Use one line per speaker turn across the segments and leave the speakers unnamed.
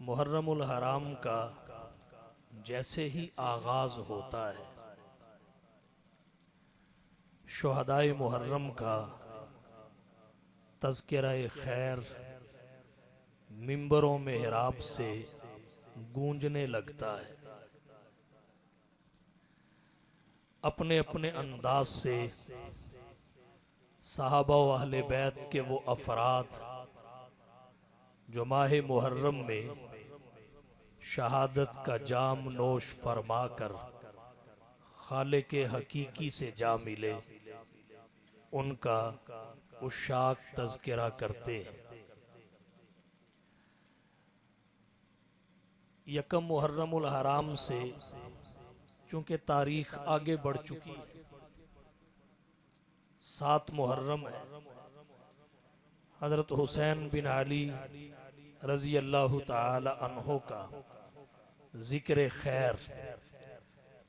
मुहर्रमुल हराम का जैसे ही आगाज होता है, शुहदाए मुहर्रम का तज़किरा-ए खैर मिंबरों मेहराब से गूंजने लगता है। अपने अपने अंदाज से सहाबा व अहले बैत के वो अफराद जो माह मुहर्रम में शहादत का जाम नोश फरमा कर खालिक़े हकीकी से जा मिले, उनका उशाक तज़किरा करते हैं। यकम मुहर्रमुल हराम से चूंकि तारीख आगे बढ़ चुकी है, 7 मुहर्रम है। हज़रत हुसैन बिन अली रज़ी अल्लाह ताला अन्हो का ज़िक्र खैर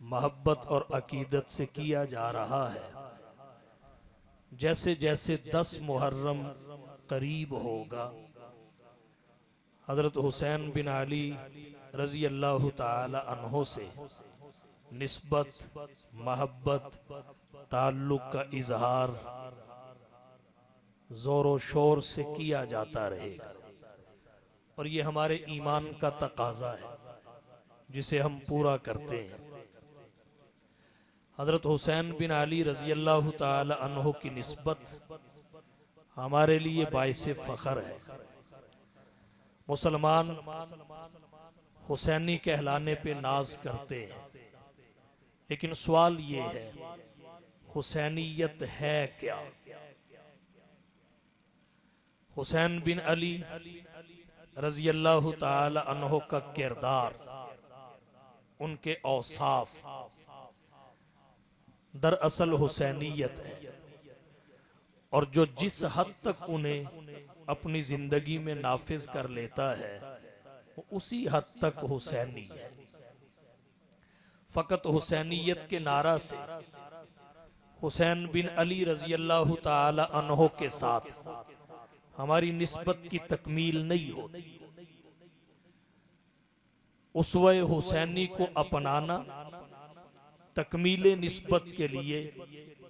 मोहब्बत और अकीदत से किया जा रहा है। जैसे जैसे 10 मुहर्रम करीब होगा, हज़रत हुसैन बिन अली रज़ी अल्लाह ताला अन्हो से निस्बत, मोहब्बत, ताल्लुक़ का इजहार ज़ोर शोर से किया जाता रहेगा। और ये हमारे ईमान का तकाज़ा है जिसे हम पूरा करते हैं। हज़रत हुसैन बिन अली रज़ी अल्लाह ताला अन्हो की निस्बत हमारे लिए बाइसे फ़ख्र है। मुसलमान हुसैनी कहलाने पे नाज करते हैं, लेकिन सवाल ये है, हुसैनियत है क्या? हुसैन बिन अली रज़ी अल्लाह ताला अन्हो का किरदार, उनके औसाफ दरअसल हुसैनियत है। और जो जिस हद तक उन्हें अपनी जिंदगी में नाफिज कर लेता है, वो उसी हद तक हुसैनी है। फ़कत हुसैनियत के नारा से हुसैन बिन अली रज़ी अल्लाह ताला अन्हो के साथ हमारी निस्बत की तकमील नहीं होती। उसवे हुसैनी को अपनाना तकमीले निस्बत के लिए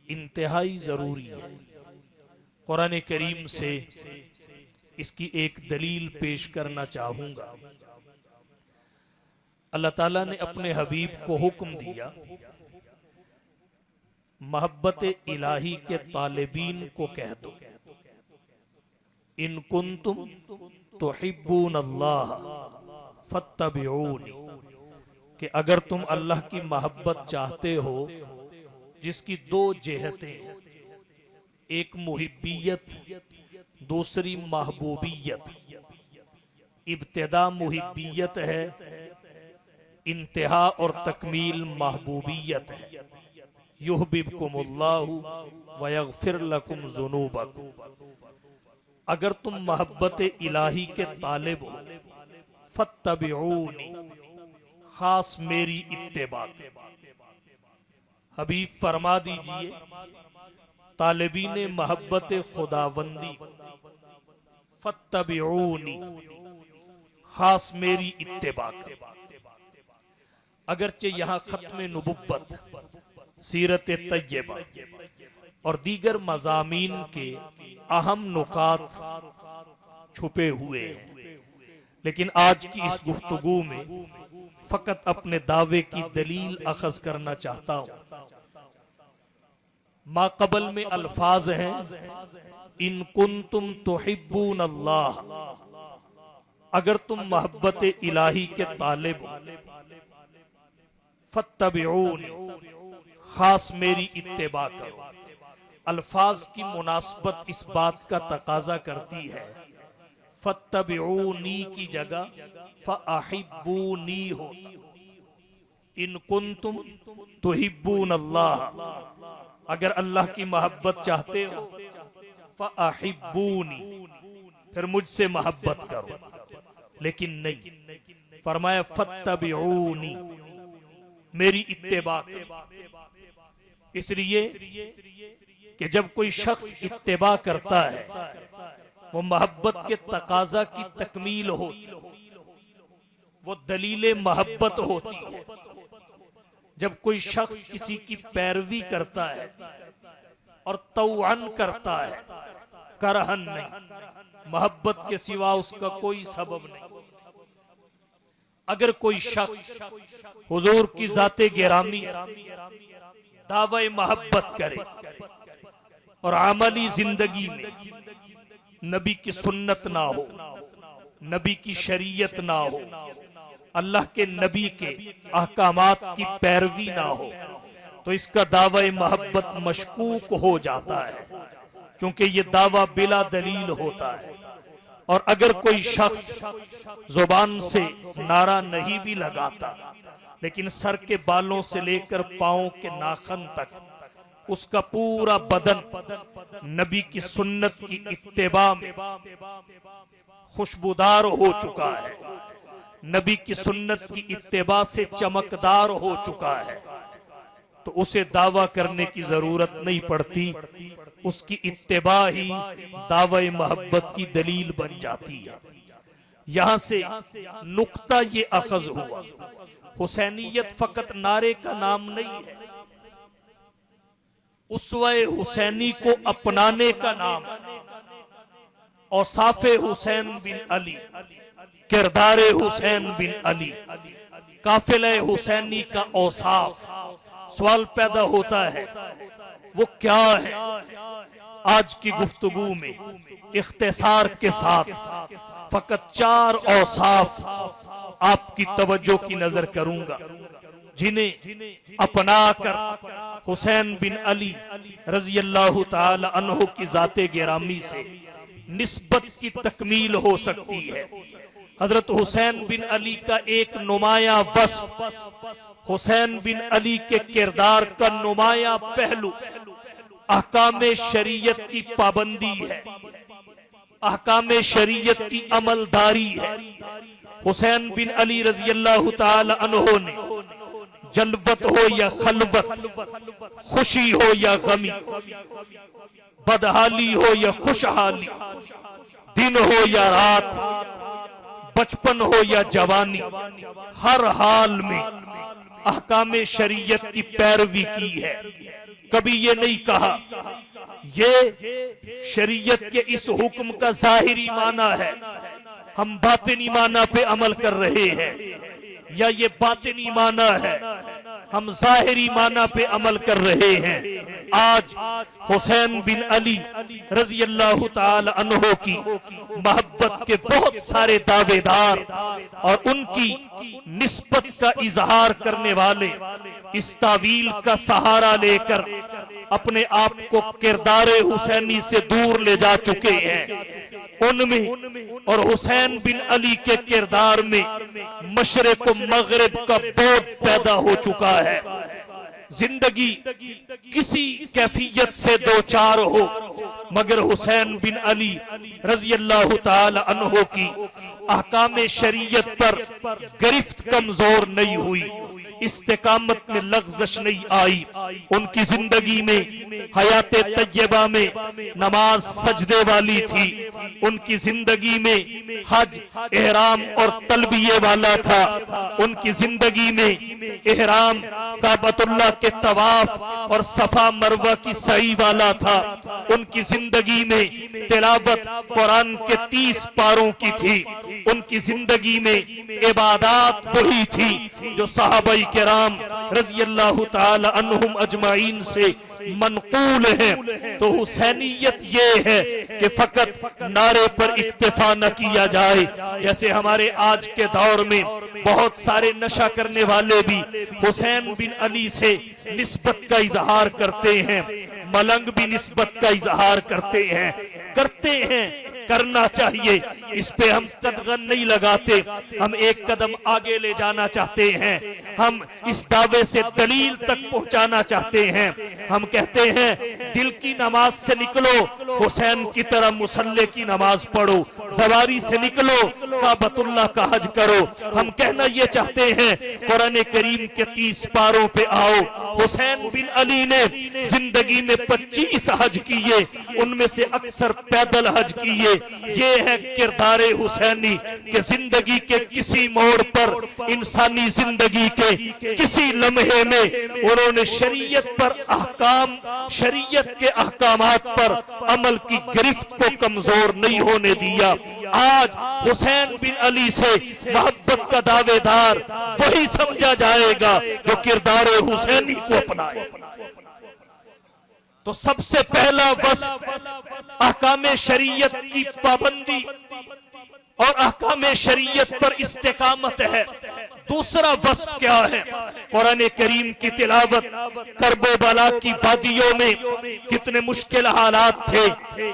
इंतहाई ज़रूरी है। कुरान करीम से इसकी एक दलील पेश करना चाहूँगा। अल्लाह ताला ने अपने हबीब को हुक्म दिया, मोहब्बत इलाही के तालिबीन को कह दो, इन कुंतुम तुहिब्बून अल्लाह फत्तबिऊनी, कि अगर तुम अल्लाह की मोहब्बत चाहते हो, जिसकी 2 जेहतें, एक मुहिब्बियत, दूसरी महबूबियत। इब्तिदा मुहिब्बियत है, इंतहा और तकमील महबूबियत है। युहब्बिबकुमुल्लाहु व यगफिर लकुम ज़ुनूबकुम। अगर तुम मोहब्बत इलाही के तालिब हो, फत्तबिऊनी, खास मेरी इत्तिबा। हबीब फरमा दीजिए, तालिबीन मोहब्बत खुदावंदी फत्तबिऊनी, खास मेरी इत्तिबा। अगरचे यहाँ खत्म नबुव्वत, सीरत तय्यबा और दीगर मज़ामीन के अहम नुकात छुपे हुए हैं, लेकिन आज की इस गुफ्तगू में फकत अपने दावे की दलील अखज़ करना चाहता हूं। माक़बल में अल्फाज हैं, इन कुंतुम तुहिब्बून अल्लाह, अगर तुम मोहब्बत इलाही के तालिब हो, फत्तबिऊनी, खास मेरी इत्तिबा करो। अल्फाज की मुनासबत इस बात का तकाजा करती है, फत्तबिऊनी की जगह फअहिब्बूनी हो। इन कुंतुम तुहिब्बून अल्लाह, अगर अल्लाह की मोहब्बत चाहते हो, फअहिब्बूनी, फिर मुझसे मोहब्बत करो। लेकिन नहीं, फरमाया फत्तबिऊनी, मेरी इत्तिबा करो। इसलिए कि जब कोई शख्स इत्तिबा करता है, वो मोहब्बत के तकाजा की तकमील हो। वो दलील मोहब्बत होती है। जब कोई शख्स किसी की पैरवी करता है और तौअन करता है, करहन नहीं, मोहब्बत के सिवा उसका कोई सबब नहीं। अगर कोई शख्स हुजूर की जाते गिरामी दावे मोहब्बत करे और अमली जिंदगी में नबी की सुन्नत ना हो, नबी की शरीयत ना हो, अल्लाह के नबी के अहकामात की पैरवी ना हो, तो इसका दावा मोहब्बत मशकूक हो जाता है, क्योंकि ये दावा बिला दलील होता है। और अगर कोई शख्स जुबान से नारा नहीं भी लगाता, लेकिन सर के बालों से लेकर पांव के नाखन तक उसका पूरा बदन नबी की सुन्नत की इत्तिबा में खुशबूदार हो चुका है, नबी की सुन्नत की इत्तिबा से चमकदार हो चुका है, तो उसे दावा करने की जरूरत नहीं पड़ती। उसकी इत्तिबा ही दावे मोहब्बत की दलील बन जाती है। यहां से नुक्ता ये अखज हुआ, हुसैनियत फकत नारे का नाम नहीं है, उसवे हुसैनी को अपनाने का नाम है। औसाफे हुसैन बिन अली, किरदारे हुसैन बिन अली, काफिले हुसैनी का औसाफ। सवाल पैदा होता है वो क्या है? आज की गुफ्तगू में इख्तिसार के साथ फकत 4 औसाफ आपकी तवज्जो की नजर करूंगा, जिन्हें अपना कर हुसैन बिन अली रजी अल्लाह ताला अन्हु की जाते गिरामी से निस्बत की तकमील हो सकती है। हजरत हुसैन बिन अली का एक नुमाया वस्फ, हुसैन बिन अली के किरदार का नुमाया पहलू अहकामे शरीयत की पाबंदी है, अहकामे शरीयत की अमलदारी है। हुसैन बिन अली रजी अल्लाह ताला अन्हु ने जलवत हो या खलवत, खुशी हो या गमी, बदहाली हो या खुशहाली, दिन हो या रात, बचपन हो या जवानी, हर हाल में अहकामे शरीयत की पैरवी की है। कभी ये नहीं कहा ये शरीयत के इस हुक्म का जाहिरी माना है, हम बातिनी माना पे अमल कर रहे हैं, या ये बातिनी माना है, हम जाहिरी माना पे अमल कर रहे हैं। आज हुसैन बिन अली रजी अल्लाह ताला अन्हु की मोहब्बत के बहुत सारे दावेदार और उनकी निस्बत का इजहार करने वाले इस तावील का सहारा लेकर अपने आप को किरदारे हुसैनी से दूर ले जा चुके हैं। उनमें और हुसैन बिन अली के किरदार में मशरिक व मगरिब का बोध पैदा हो चुका है। जिंदगी किसी कैफियत से दो चार हो, मगर हुसैन बिन अली रजी अल्लाह ताला अन्हु की अहकामे शरीयत पर गिरफ्त कमजोर नहीं हुई, इस्तिकामत में लग़ज़श नहीं आई। उनकी जिंदगी में हयाते तय्यबा में नमाज सजदे वाली थी, उनकी जिंदगी में हज एहराम और तलबिये वाला था, उनकी जिंदगी में एहराम काबतुल्लाह के तवाफ और सफा मरवा की सई वाला था, उनकी जिंदगी में तिलावत कुरान के 30 पारों की थी, उनकी जिंदगी में इबादत वही थी जो सहाबाई किराम रज़ी अल्लाह ताला अन्हुम अजमाइन से मनकूल है। तो हुसैनियत ये है कि फकत नारे पर इक्तिफा न किया जाए, जैसे हमारे आज के दौर में बहुत सारे नशा करने वाले भी हुसैन बिन अली से निस्बत का इजहार करते हैं, मलंग भी निस्बत का इजहार करते हैं, करना चाहिए। इस पे हम कदगन नहीं लगाते, हम एक कदम आगे ले जाना चाहते हैं, हम इस दावे से दलील तक पहुंचाना चाहते हैं। हम कहते हैं दिल की नमाज से निकलो, हुसैन की तरह मुसल्ले की नमाज पढ़ो, सवारी से निकलो, काबतुल्लाह का हज करो। हम कहना ये चाहते हैं कुरान करीम के 30 पारों पे आओ। हुसैन बिन अली ने जिंदगी में 25 हज किए, उनमें से अक्सर पैदल हज किए। ये है किरदार किरदार हुसैनी के जिंदगी के किसी मोड़ पर, इंसानी जिंदगी के किसी लम्हे में उन्होंने शरीयत पर अहकाम, शरीयत के अहकामात पर अमल की गिरफ्त को कमजोर नहीं होने दिया। आज हुसैन बिन अली से मोहब्बत का दावेदार वही समझा जाएगा जो किरदार हुसैनी को अपनाए। तो सबसे पहला बस अहकाम शरीयत की पाबंदी और अहकाम शरीयत पर इस्तेकामत है। दूसरा वस क्या है? कुरान करीम की तिलावत। करबला की वादियों में कितने मुश्किल हालात थे,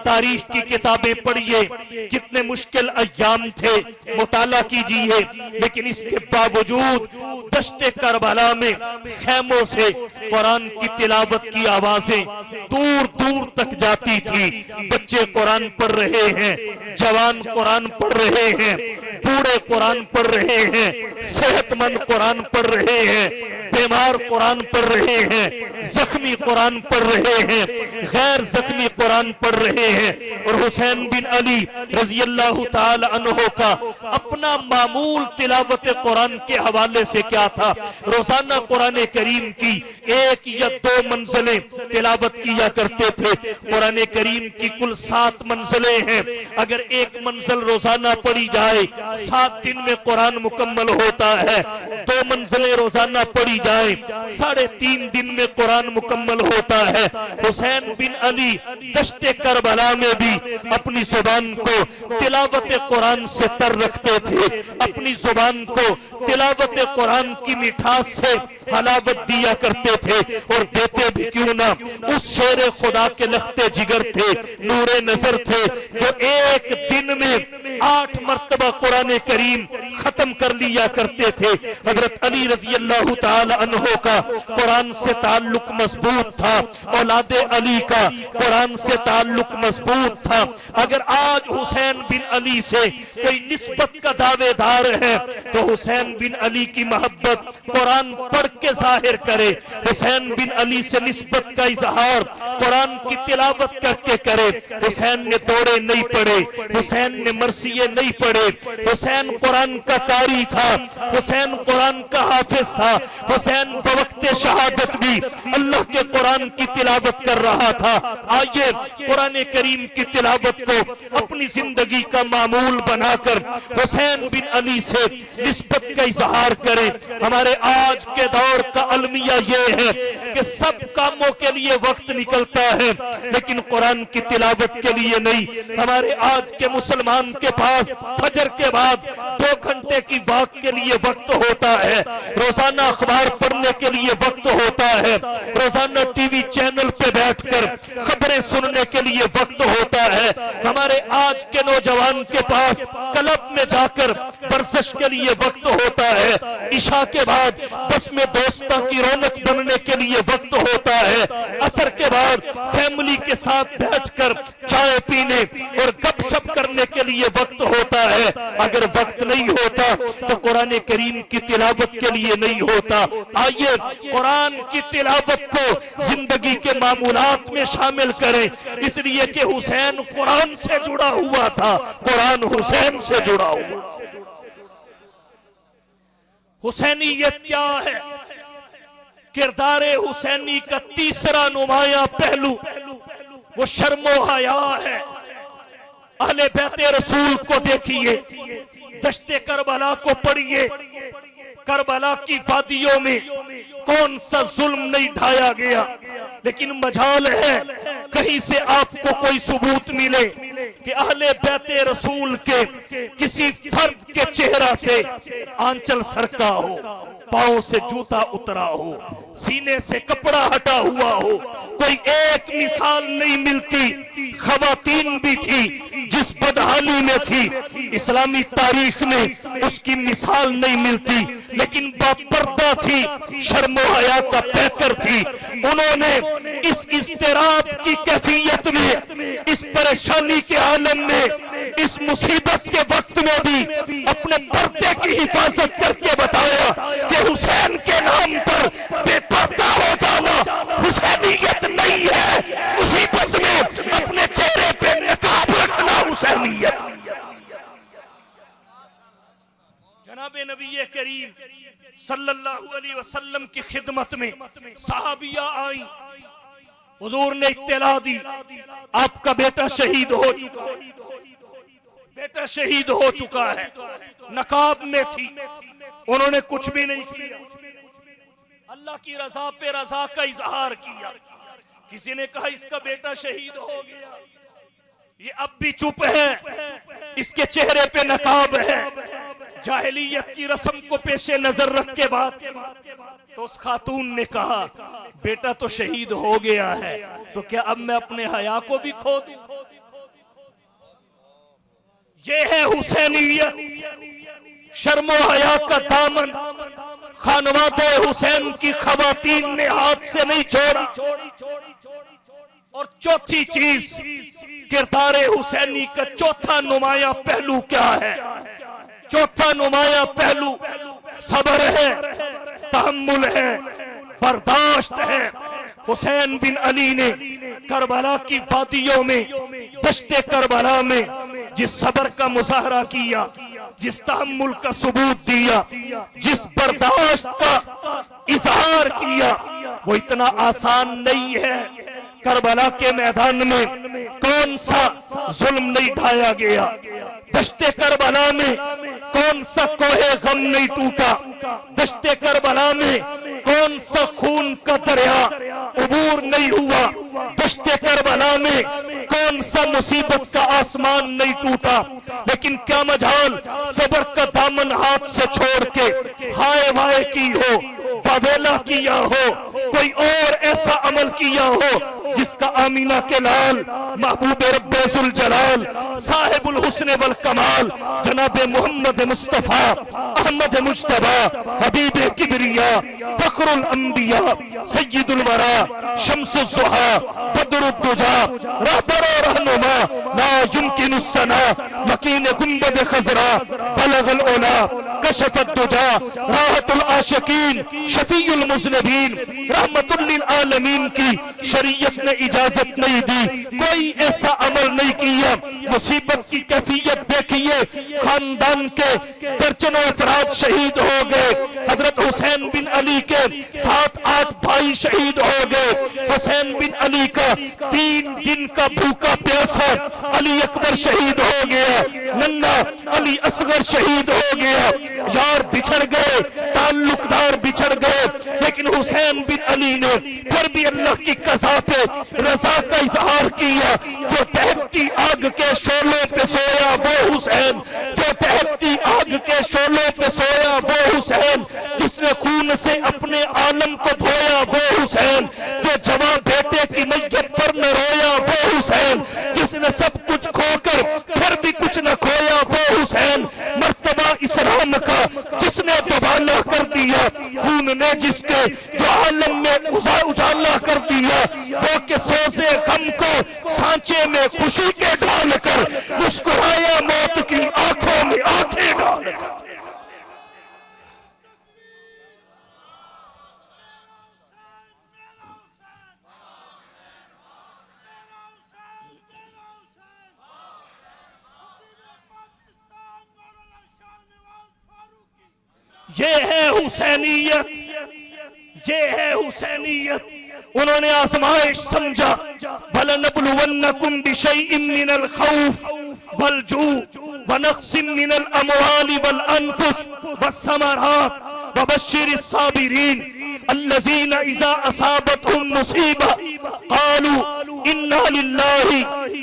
तारीख की किताबें पढ़िए, कितने मुश्किल अय्याम थे, मुताला कीजिए। लेकिन इसके बावजूद दश्ते करबला में खैमों से कुरान की तिलावत की आवाजें दूर दूर तक जाती थी। बच्चे कुरान पढ़ रहे हैं, जवान कुरान पढ़ रहे हैं, बूढ़े कुरान पढ़ रहे हैं, सेहतमंद कुरान पढ़ रहे हैं, बीमार कुरान पढ़ रहे हैं, जख्मी कुरान पढ़ रहे हैं, गैर जख्मी कुरान पढ़ रहे हैं। और हुसैन बिन अली रज़ी अल्लाह ताला अन्हु का अपना मामूल तिलावत कुरान के हवाले से क्या था? रोजाना कुरान करीम की 1 या 2 मंजिलें तिलावत किया करते थे। कुरान करीम की कुल 7 मंजिलें हैं। अगर 1 मंजिल रोजाना पढ़ी जाए 7 दिन में कुरान मुकम्मल होता है। 2 मंजिलें रोजाना पढ़ी जाए 3.5 दिन में कुरान मुकम्मल होता है। हुसैन बिन अली दश्ते करबला में भी अपनी जुबान को तिलावत कुरान से तर रखते थे, अपनी जुबान को तिलावत कुरान की मिठास से हलावत दिया करते थे। और देते भी क्यों ना, उस शेर खुदा के लखते जिगर थे, नूरे नजर थे, जो एक दिन में 8 मर्तबा कुरान करीम खत्म कर लिया करते थे। हजरत अली रज़ी अल्लाह ताला अन्हु का कुरान से ताल्लुक मजबूत था, औलादे अली का कुरान से ताल्लुक मजबूत था। अगर आज हुसैन बिन अली से कोई निस्बत का दावेदार है तो हुसैन बिन अली की मोहब्बत कुरान पढ़ के जाहिर करे, हुसैन बिन अली से निस्बत का इजहार कुरान की तिलावत करके करे। हुसैन ने दौड़े नहीं पढ़े, हुसैन ने मरसिये नहीं पढ़े, हुसैन कुरान का कारी था, हुसैन कुरान का हाफिज था, हुसैन बवक्ते शहादत भी अल्लाह के कुरान की तिलावत कर रहा था। आइए कुरान करीम की तिलावत को अपनी जिंदगी का मामूल बनाकर हुसैन बिन अली से निस्बत का इजहार करें। हमारे आज के दौर का अलमिया ये है कि सब कामों के लिए वक्त निकलता है लेकिन कुरान की तिलावत के लिए नहीं। हमारे आज के मुसलमान के पास फजर के बाद 2 घंटे की वक्त के लिए वक्त होता है, रोजाना अखबार पढ़ने के लिए वक्त होता है, रोजाना टीवी चैनल पे बैठकर खबरें सुनने के लिए वक्त होता है। हमारे आज के नौजवान के पास क्लब में जाकर वर्जिश के लिए वक्त होता है, इशा के बाद बस में दोस्तों की रौनक बनने के लिए वक्त होता है, असर के बाद फैमिली के साथ बैठकर चाय पीने और गपशप करने के लिए वक्त होता है। अगर वक्त नहीं होता तो कुरान करीम की तिलावत के लिए नहीं होता। आइए कुरान की तिलावत को जिंदगी के मामूलात में शामिल करें, इसलिए कि हुसैन कुरान से जुड़ा हुआ था, कुरान हुसैन से जुड़ा हुआ। हुसैनियत क्या है? किरदार हुसैनी का तीसरा नुमाया पहलू वो शर्मो हया है। अहले बैते रसूल को देखिए, दश्ते करबला को पढ़िए, करबला की वादियों में कौन सा जुल्म नहीं ढाया गया। लेकिन मजाल है कहीं से आपको कोई सबूत मिले कि अहले बैते रसूल के किसी फर्द के चेहरा से आंचल सरका हो, पांव से जूता उतरा हो, सीने से कपड़ा हटा हुआ हो। कोई एक मिसाल नहीं मिलती। खवातीन भी थी जिस बदहाली में थी, इस्लामी तारीख में उसकी मिसाल नहीं मिलती, लेकिन बापर्दा थी, शर्म हया का पैकर थी। उन्होंने इस इस्तिराब की कैफियत में, इस परेशानी के आलम में, इस मुसीबत के वक्त में भी अपने पर्दे की हिफाजत करके बताया कि हुसैन के नाम पर बेपर्दा हो जाना हुसैनियत नहीं है, मुसीबत में अपने चेहरे पे नकाब रखना हुसैनियत। जनाब नबी करीम सल्लल्लाहु अलैहि वसल्लम की खिदमत में सहाबिया आई। हुजूर ने इत्तला दी आपका बेटा शहीद हो चुका है, बेटा शहीद हो चुका है। नकाब में थी, उन्होंने कुछ भी नहीं किया, अल्लाह की रजा पे रजा का इजहार किया। किसी ने कहा इसका बेटा शहीद हो गया, ये अब भी चुप है, इसके चेहरे पे नकाब है। जाहिलियत की रस्म को पेशे नजर रख के बात, तो उस खातून ने कहा बेटा तो शहीद हो गया है, तो क्या अब मैं अपने हया को भी खो दूं? ये है हुसैनियत, शर्मो हया का दामन खानवादे हुसैन की खवातीन ने हाथ से नहीं छोड़ा। और चौथी चीज, किरदारे हुसैनी का चौथा नुमाया पहलू क्या है? चौथा नुमाया पहलू सब्र है, तहम्मुल है, बर्दाश्त है। हुसैन बिन अली ने करबला की वादियों में, दश्ते करबला में जिस सब्र का मुजाहरा किया, जिस तहम्मुल का सबूत दिया, जिस बर्दाश्त का इजहार किया, वो इतना आसान नहीं है। करबला के मैदान में कौन सा जुल्म नहीं ढाया गया, दश्ते करबला में कौन सा कोहे गम नहीं टूटा, दश्ते करबला में कौन सा खून का दरिया उबूर नहीं हुआ, दश्ते करबला में कौन सा मुसीबत का आसमान नहीं टूटा। लेकिन क्या मजाल सब्र का दामन हाथ से छोड़ के हाय वाय की हो, वावेला किया हो, कोई और ऐसा अमल किया हो जिसका आमीना के लाल महबूब रब्बुल जलाल साहिबुल हुस्न वल कमाल जनाब मोहम्मद मुस्तफा अहमद मुज्तबा हबीब किबरिया फखरुल अंबिया सय्यदुल वरा शम्सुज ज़ुहा बदरुद दुजा रहबर और रहनुमा ला युमकिनुस सना यकीन गुंबद खजरा बलगल उला कशफत दुजा राहतुल आशिकीन शफीउल मुज़निबीन रहमतुल लिल आलमीन की शरीयत ने इजाजत नहीं दी, कोई ऐसा अमल नहीं किया। मुसीबत की कैफियत देखिए, खानदान के दर्जनों अफराद शहीद हो गए। हजरत हुसैन बिन अली के 7-8 भाई शहीद हो गए। हुसैन बिन अली का 3 दिन का भूखा प्यासा अली अकबर शहीद हो गया, नन्ना अली असगर शहीद हो गया। यार बिछड़ गए, ताल्लुकदार बिछड़ गए, लेकिन हुसैन बिन अली ने फिर भी अल्लाह की कज़ा पे रजा का इजहार किया। जो दहकती आग के शोलों पे सोया वो हुसैन, जो दहकती आग के शोलों पे सोया वो हुसैन, जिसने खून से अपने आलम को धोया वो हुसैन, जो जवां बेटे की मैयत पर न रोया वो हुसैन, जिसने सब कुछ खोकर फिर भी कुछ न खोया वो हुसैन, मर्तबा इस्लाम का जिसने दुबाला कर दिया, खून ने जिसके जो आलम में उजाला कर दिया, वो के सोसे गम को सांचे में खुशी के ढाल कर मुस्कुराया मौत की आंखों में आंखें डाल कर। ये है हुसैनियत, ये है हुसैनियत। उन्होंने आजमाइश समझा, वलनबलुवन्नकुम बिशैइन मिनल खौफ वल जू व नक्सिम मिनल अमवालि वल अनफुस वस्समरात वबश्शिरिस साबिरीन अल्लज़ीना इज़ा असाबतहुम मुसीबा क़ालू इन्ना लिल्लाहि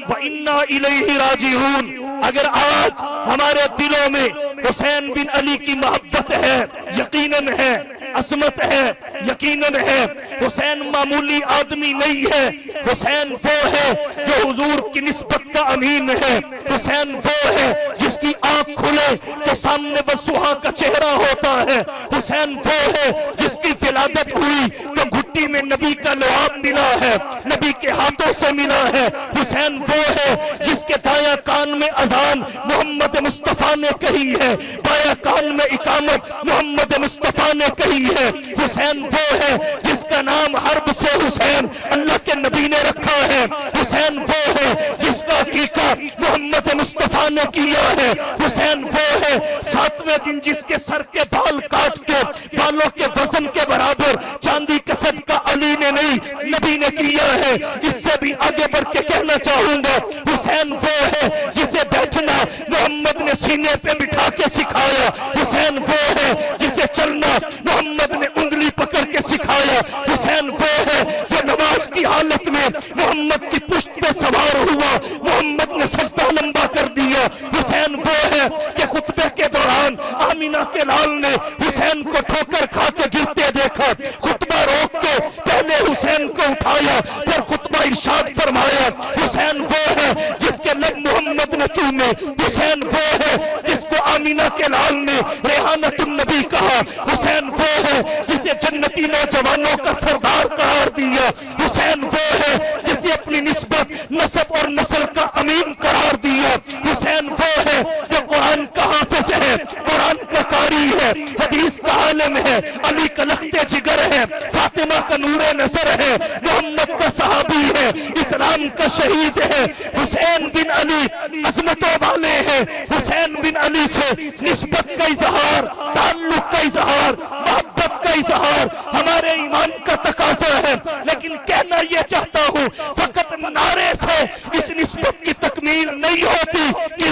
व इन्ना इलैहि राजिऊन। अगर आज हमारे दिलों में हुसैन बिन अली की मोहब्बत है, यकीनन है, असमत है, यकीनन है। हुसैन मामूली आदमी नहीं है, हुसैन वो है जो हुजूर की निस्बत का अमीन है। हुसैन वो है जिसकी आंख खुले तो सामने वसुहा का चेहरा होता है। हुसैन वो है जिसकी विलादत हुई तो घुट्टी में नबी का लुआब मिला है, नबी के हाथों से मिला है। हुसैन वो है जिसके दाया कान में अजान मोहम्मद मुस्तफा ने कही है, बाया कान में इकामत मोहम्मद मुस्तफा ने कही है। हुसैन वो है जिसका नाम हर्ब से हुसैन अल्लाह के नबी ने रखा है। हुसैन वो है जिसका अकीका मोहम्मद मुस्तफा ने किया है। हुसैन वो है सातवें दिन जिसके सर के बाल काट के बालों के वजन के बराबर चांदी का सदका अली ने नहीं नबी ने किया है। इससे भी आगे बढ़ के कहना चाहूंगा, हुसैन वो है जिसे बैठना मोहम्मद ने सीने पे बिठा के सिखाया। हुसैन वो है जिसे चलना मोहम्मद ने उंगली पकड़ के सिखाया। हुसैन वो है जो नमाज की हालत में मोहम्मद की पुश्त पे सवार हुआ, मोहम्मद ने सजदा लंबा कर दिया। हुसैन वो है कि खुतबे के दौरान आमीना के लाल ने हुसैन को ठोकर खा के गिरते देखा, खुतबा रोक के पहले हुसैन को उठाया फिर खुतबा इरशाद फरमाया। हुसैन वो है जिसके लब मोहम्मद ने चूमे। हुसैन वो है जिसको आमीना के लाल ने रेहानतुन नबी कहा। हुसैन वो है जिसे जन्नती नौजवानों का सरदार करार दिया। हुसैन वो है जिसे अपनी निस्बत नसब और नस्ल का अमीन करार दिया। हुसैन वो है जो कुरान का हाफिज है, कुरान का कारी है, हदीस का आलिम है, अली का लख्ते जिगर है, फातिमा का नूरे नजर है, मोहम्मद का सहाबी है, इस्लाम का शहीद है। हुसैन बिन अली अजमतों वाले हैं। हुसैन बिन अली से निस्बत का इजहार, ताल्लुक का इजहार, मोहब्बत का इजहार हमारे ईमान का तकाजा है। लेकिन कहना यह चाहता हूँ, फकत नारे से इस निस्बत की तकमील नहीं होती कि